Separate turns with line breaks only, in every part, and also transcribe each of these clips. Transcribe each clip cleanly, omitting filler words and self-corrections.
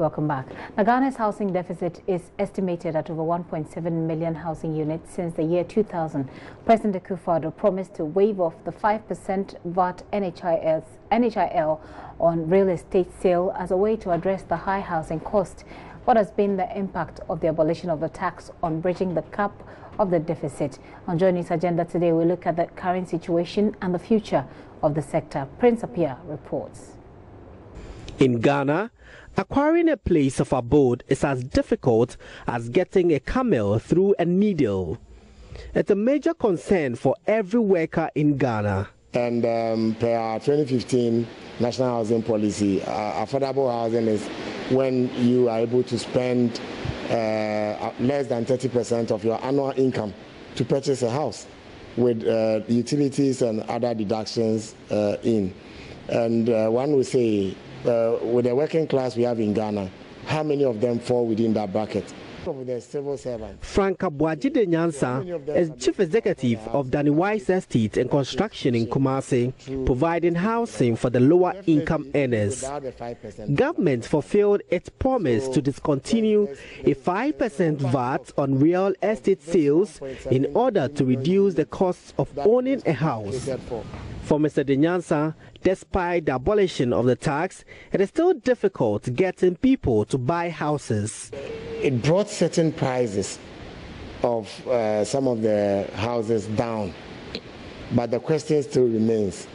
Welcome back. Now, Ghana's housing deficit is estimated at over 1.7 million housing units since the year 2000. President Akufo-Addo promised to waive off the 5% VAT NHIL on real estate sale as a way to address the high housing cost. What has been the impact of the abolition of the tax on bridging the gap of the deficit? On JoyNews agenda today, we look at the current situation and the future of the sector. Prince Appiah reports.
In Ghana, acquiring a place of abode is as difficult as getting a camel through a needle. It's a major concern for every worker in Ghana. And
per our 2015 National Housing Policy, affordable housing is when you are able to spend less than 30% of your annual income to purchase a house with utilities and other deductions in. And one would say, with the working class we have in Ghana, how many of them fall within that bracket? Of the civil servants.
Frank Abuajide Nyansa is Chief Executive of Danny Wise Estate and Construction in Kumasi, providing housing for the lower income earners. Government fulfilled its promise to discontinue a 5% VAT on real estate sales in order to reduce the costs of owning a house. For Mr. Nyansa, despite the abolition of the tax, it is still difficult getting people to buy houses.
It brought certain prices of some of the houses down, but the question still remains,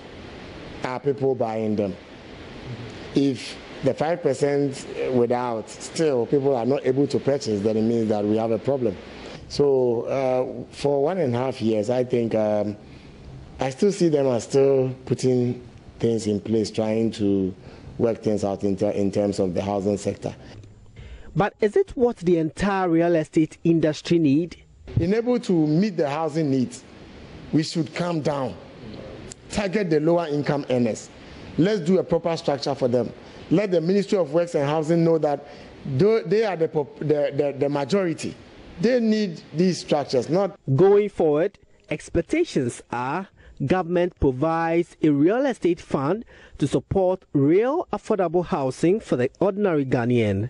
are people buying them? If the 5% without, still people are not able to purchase, then it means that we have a problem. So for 1.5 years, I think I still see them as still putting things in place, trying to work things out in terms of the housing sector.
But is it what the entire real estate industry need?
In able to meet the housing needs, we should calm down, target the lower income earners. Let's do a proper structure for them. Let the Ministry of Works and Housing know that they are the majority. They need these structures. Not
going forward, expectations are government provides a real estate fund to support real affordable housing for the ordinary Ghanaian.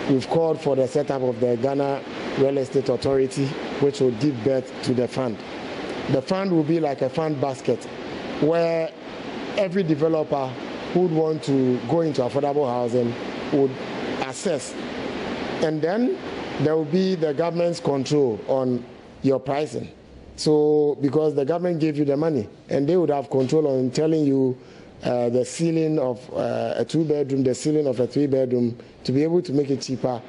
We've called for the setup of the Ghana Real Estate Authority, which will give birth to the fund. The fund will be like a fund basket where every developer who would want to go into affordable housing would assess. And then there will be the government's control on your pricing. So, because the government gave you the money, and they would have control on telling you the ceiling of a 2-bedroom, the ceiling of a 3-bedroom, to be able to make it cheaper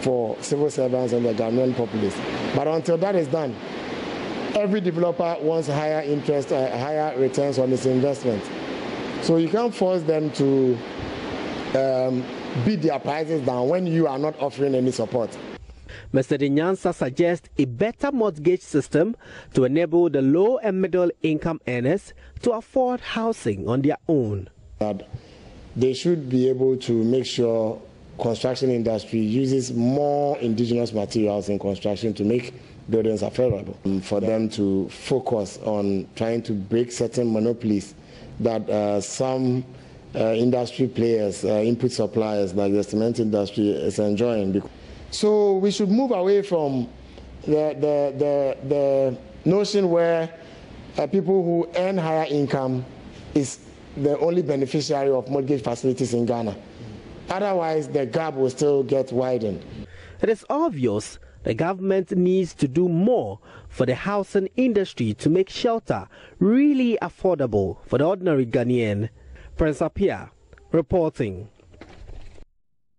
for civil servants and the Ghanaian populace. But until that is done, every developer wants higher interest, higher returns on its investment. So you can't force them to beat their prices down when you are not offering any support.
Mr. Nyansa suggests a better mortgage system to enable the low and middle income earners to afford housing on their own.
They should be able to make sure construction industry uses more indigenous materials in construction to make buildings affordable. For them to focus on trying to break certain monopolies that some industry players, input suppliers like the cement industry is enjoying. So we should move away from the notion where people who earn higher income is the only beneficiary of mortgage facilities in Ghana. Otherwise, the gap will still get widened.
It is obvious the government needs to do more for the housing industry to make shelter really affordable for the ordinary Ghanaian. Prince Appiah reporting.